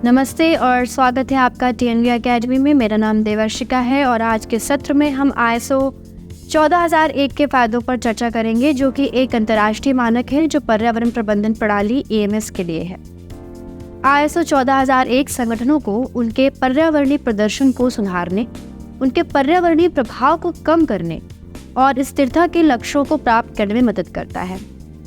नमस्ते और स्वागत है आपका टीएनवी एकेडमी में। मेरा नाम देवर्शिका है और आज के सत्र में हम ISO 14001 के फायदों पर चर्चा करेंगे, जो कि एक अंतर्राष्ट्रीय मानक है जो पर्यावरण प्रबंधन प्रणाली AMS के लिए है। ISO 14001 संगठनों को उनके पर्यावरणीय प्रदर्शन को सुधारने, उनके पर्यावरणीय प्रभाव को कम करने और स्थिरता के लक्ष्यों को प्राप्त करने में मदद करता है।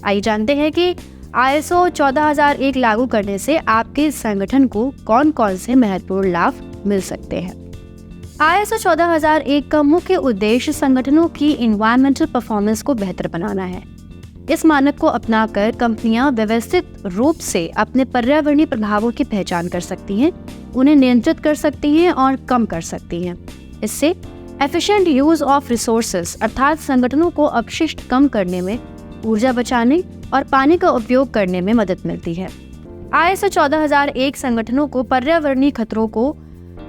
आइए जानते हैं कि ISO 14001 लागू करने से आपके संगठन को कौन कौन से महत्वपूर्ण लाभ मिल सकते हैं। ISO 14001 का मुख्य उद्देश्य संगठनों की एनवायरमेंटल परफॉर्मेंस को बेहतर बनाना है। इस मानक को अपनाकर कंपनियां व्यवस्थित रूप से अपने पर्यावरणीय प्रभावों की पहचान कर सकती हैं, उन्हें नियंत्रित कर सकती हैं और कम कर सकती हैं। इससे एफिशिएंट यूज ऑफ रिसोर्सेज अर्थात संगठनों को अपशिष्ट कम करने में, ऊर्जा बचाने और पानी का उपयोग करने में मदद मिलती है। ISO 14001 संगठनों को पर्यावरणीय खतरों को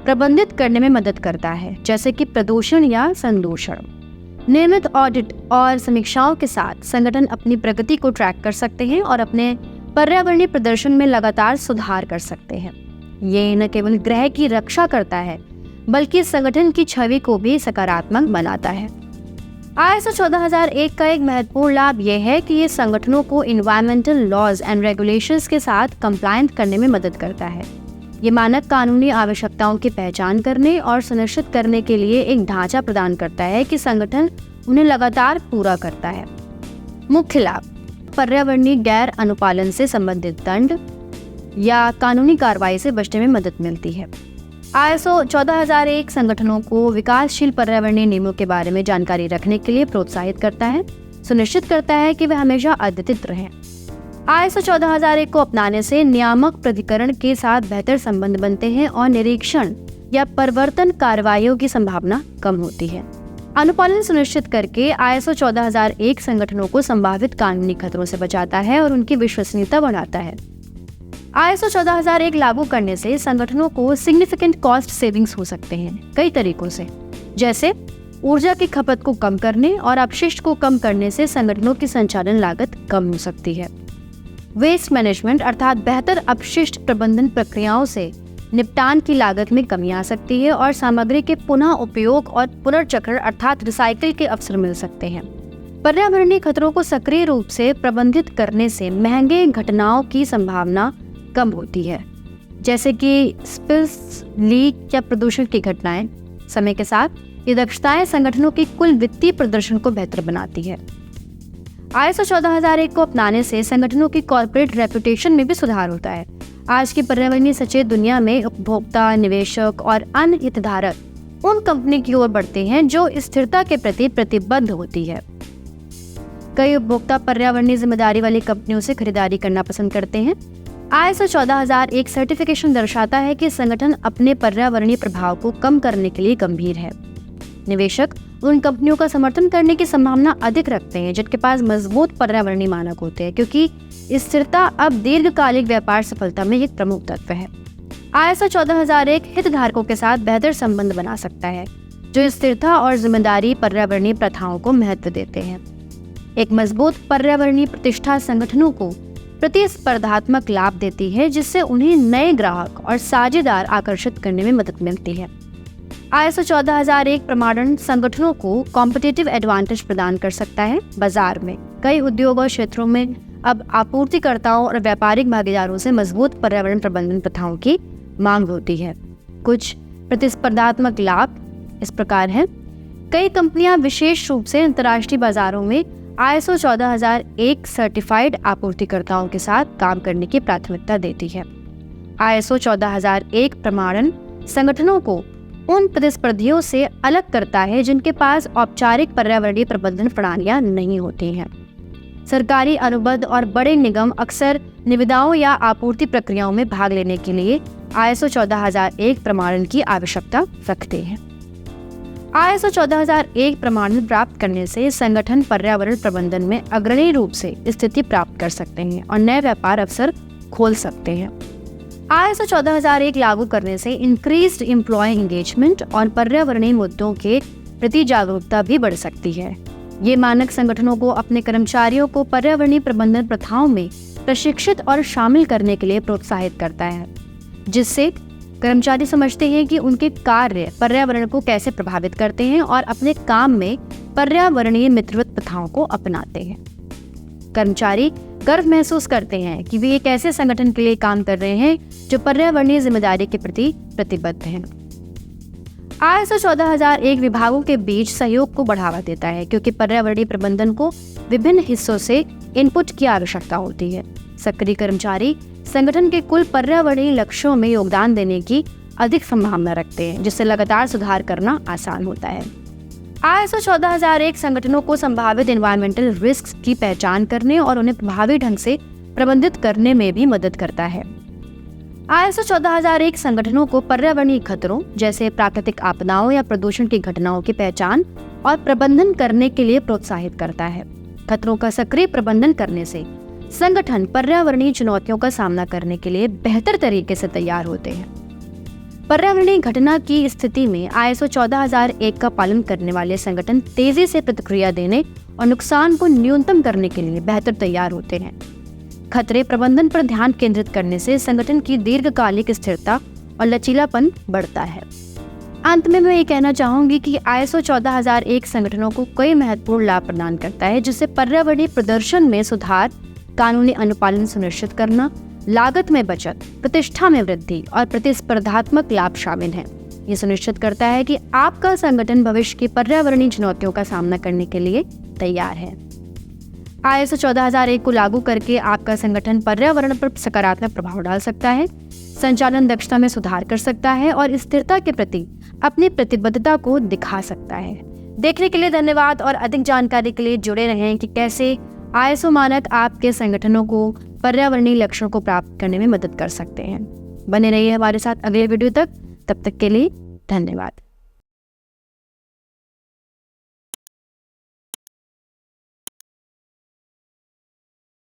प्रबंधित करने में मदद करता है, जैसे कि प्रदूषण या संदूषण। नियमित ऑडिट और समीक्षाओं के साथ संगठन अपनी प्रगति को ट्रैक कर सकते हैं और अपने पर्यावरणीय प्रदर्शन में लगातार सुधार कर सकते हैं। ये न केवल ग्रह की रक्षा करता है, बल्कि संगठन की छवि को भी सकारात्मक बनाता है। ISO 14001 का एक महत्वपूर्ण लाभ यह है कि ये संगठनों को एनवायरमेंटल लॉज एंड रेगुलेशंस के साथ कंप्लायंट करने में मदद करता है। ये मानक कानूनी आवश्यकताओं की पहचान करने और सुनिश्चित करने के लिए एक ढांचा प्रदान करता है कि संगठन उन्हें लगातार पूरा करता है। मुख्य लाभ: पर्यावरणीय गैर अनुपालन से संबंधित दंड या कानूनी कार्रवाई से बचने में मदद मिलती है। ISO 14001 संगठनों को विकासशील पर्यावरणीय नियमों के बारे में जानकारी रखने के लिए प्रोत्साहित करता है, सुनिश्चित करता है कि वे हमेशा अद्यतित रहें। ISO 14001 को अपनाने से नियामक प्राधिकरण के साथ बेहतर संबंध बनते हैं और निरीक्षण या परिवर्तन कार्रवाइयों की संभावना कम होती है। अनुपालन सुनिश्चित करके ISO 14001 संगठनों को संभावित कानूनी खतरों से बचाता है और उनकी विश्वसनीयता बढ़ाता है। ISO 14001 लागू करने से संगठनों को सिग्निफिकेंट कॉस्ट सेविंग्स हो सकते हैं कई तरीकों से, जैसे ऊर्जा की खपत को कम करने और अपशिष्ट को कम करने से संगठनों की संचालन लागत कम हो सकती है। वेस्ट मैनेजमेंट अर्थात बेहतर अपशिष्ट प्रबंधन प्रक्रियाओं से निपटान की लागत में कमी आ सकती है और सामग्री के पुनः उपयोग और पुनर्चक्रण अर्थात रिसाइकिल के अवसर मिल सकते हैं। पर्यावरणीय खतरों को सक्रिय रूप से प्रबंधित करने से महंगे घटनाओं की संभावना कम होती है, जैसे कि स्पिल्स, लीक या प्रदूषण की घटनाएं। समय के साथ ये दक्षताएं संगठनों की कुल वित्तीय प्रदर्शन को बेहतर बनाती है। ISO 14001 को अपनाने से संगठनों की कॉर्पोरेट रेपुटेशन में भी सुधार होता है। आज की पर्यावरणीय सचेत दुनिया में उपभोक्ता, निवेशक और अन्य हितधारक उन कंपनी की ओर बढ़ते हैं जो स्थिरता के प्रति प्रतिबद्ध होती है। कई उपभोक्ता पर्यावरणीय जिम्मेदारी वाली कंपनियों से खरीदारी करना पसंद करते हैं। ISO 14001 सर्टिफिकेशन दर्शाता है कि संगठन अपने पर्यावरणीय प्रभाव को कम करने के लिए गंभीर है। निवेशक उन कंपनियों का समर्थन करने की संभावना अधिक रखते हैं जिनके पास मजबूत पर्यावरणीय मानक होते हैं, क्योंकि स्थिरता अब दीर्घकालिक व्यापार सफलता में एक प्रमुख तत्व है। ISO 14001 हितधारकों के साथ बेहतर संबंध बना सकता है, जो स्थिरता और जिम्मेदारी पर्यावरणीय प्रथाओं को महत्व देते हैं। एक मजबूत पर्यावरणीय प्रतिष्ठा संगठनों को प्रतिस्पर्धात्मक लाभ देती है, जिससे उन्हें नए ग्राहक और साझेदार आकर्षित करने में मदद मिलती है। ISO 14001 प्रमाणन संगठनों को कॉम्पिटिटिव एडवांटेज प्रदान कर सकता है। बाजार में कई उद्योग और क्षेत्रों में अब आपूर्तिकर्ताओं और व्यापारिक भागीदारों से मजबूत पर्यावरण प्रबंधन प्रथाओं की मांग होती है। कुछ प्रतिस्पर्धात्मक लाभ इस प्रकार हैं। कई कंपनियां विशेष रूप से अंतर्राष्ट्रीय बाजारों में ISO 14001 सर्टिफाइड आपूर्तिकर्ताओं के साथ काम करने की प्राथमिकता देती है। ISO 14001 प्रमाणन संगठनों को उन प्रतिस्पर्धियों से अलग करता है जिनके पास औपचारिक पर्यावरणीय प्रबंधन प्रणालियां नहीं होती हैं। सरकारी अनुबंध और बड़े निगम अक्सर निविदाओं या आपूर्ति प्रक्रियाओं में भाग लेने के लिए ISO 14001 प्रमाणन की आवश्यकता रखते हैं। ISO 14001 प्रमाणन प्राप्त करने से संगठन पर्यावरण प्रबंधन में अग्रणी रूप से स्थिति प्राप्त कर सकते हैं और नए व्यापार अवसर खोल सकते हैं। ISO 14001 लागू करने से इंक्रीज्ड एम्प्लॉय एंगेजमेंट और पर्यावरणीय मुद्दों के प्रति जागरूकता भी बढ़ सकती है। ये मानक संगठनों को अपने कर्मचारियों को पर्यावरणीय प्रबंधन प्रथाओं में प्रशिक्षित और शामिल करने के लिए प्रोत्साहित करता है। जिससे कर्मचारी समझते हैं कि उनके कार्य पर्यावरण को कैसे प्रभावित करते हैं और अपने काम में पर्यावरणीय मित्रवत प्रथाओं को अपनाते हैं। कर्मचारी गर्व महसूस करते हैं कि वे एक ऐसे संगठन के लिए काम कर रहे हैं जो पर्यावरणीय जिम्मेदारी के प्रति प्रतिबद्ध है। ISO 14001 विभागों के बीच सहयोग को बढ़ावा देता है क्योंकि पर्यावरणीय प्रबंधन को विभिन्न हिस्सों से इनपुट की आवश्यकता होती है। सक्रिय कर्मचारी संगठन के कुल पर्यावरणीय लक्ष्यों में योगदान देने की अधिक संभावना रखते हैं, जिससे लगातार सुधार करना आसान होता है। ISO 14001 संगठनों को संभावित एनवायरमेंटल रिस्क की पहचान करने और उन्हें प्रभावी ढंग से प्रबंधित करने में भी मदद करता है। ISO 14001 संगठनों को पर्यावरणीय खतरों जैसे प्राकृतिक आपदाओं या प्रदूषण की घटनाओं की पहचान और प्रबंधन करने के लिए प्रोत्साहित करता है। खतरों का सक्रिय प्रबंधन करने से संगठन पर्यावरणीय चुनौतियों का सामना करने के लिए बेहतर तरीके से तैयार होते हैं। पर्यावरणीय घटना की स्थिति में ISO 14001 का पालन करने वाले संगठन तेजी से प्रतिक्रिया देने और नुकसान को न्यूनतम करने के लिए बेहतर तैयार होते हैं। खतरे प्रबंधन पर ध्यान केंद्रित करने से संगठन की दीर्घकालिक स्थिरता और लचीलापन बढ़ता है। अंत में मैं ये कहना चाहूंगी कि ISO 14001 संगठनों को कई महत्वपूर्ण लाभ प्रदान करता है, जिससे पर्यावरणीय प्रदर्शन में सुधार, कानूनी अनुपालन सुनिश्चित करना, लागत में बचत, प्रतिष्ठा में वृद्धि और प्रतिस्पर्धात्मक लाभ शामिल हैं। ये सुनिश्चित करता है कि आपका संगठन भविष्य की पर्यावरणीय चुनौतियों का सामना करने के लिए तैयार है। ISO 14001 को लागू करके आपका संगठन पर्यावरण पर सकारात्मक प्रभाव डाल सकता है, संचालन दक्षता में सुधार कर सकता है और स्थिरता के प्रति अपनी प्रतिबद्धता को दिखा सकता है। देखने के लिए धन्यवाद और अधिक जानकारी के लिए जुड़े रहें कि कैसे ISO मानक आपके संगठनों को पर्यावरणीय लक्ष्यों को प्राप्त करने में मदद कर सकते हैं। बने रहिए हमारे साथ अगले वीडियो तक। तब तक के लिए धन्यवाद।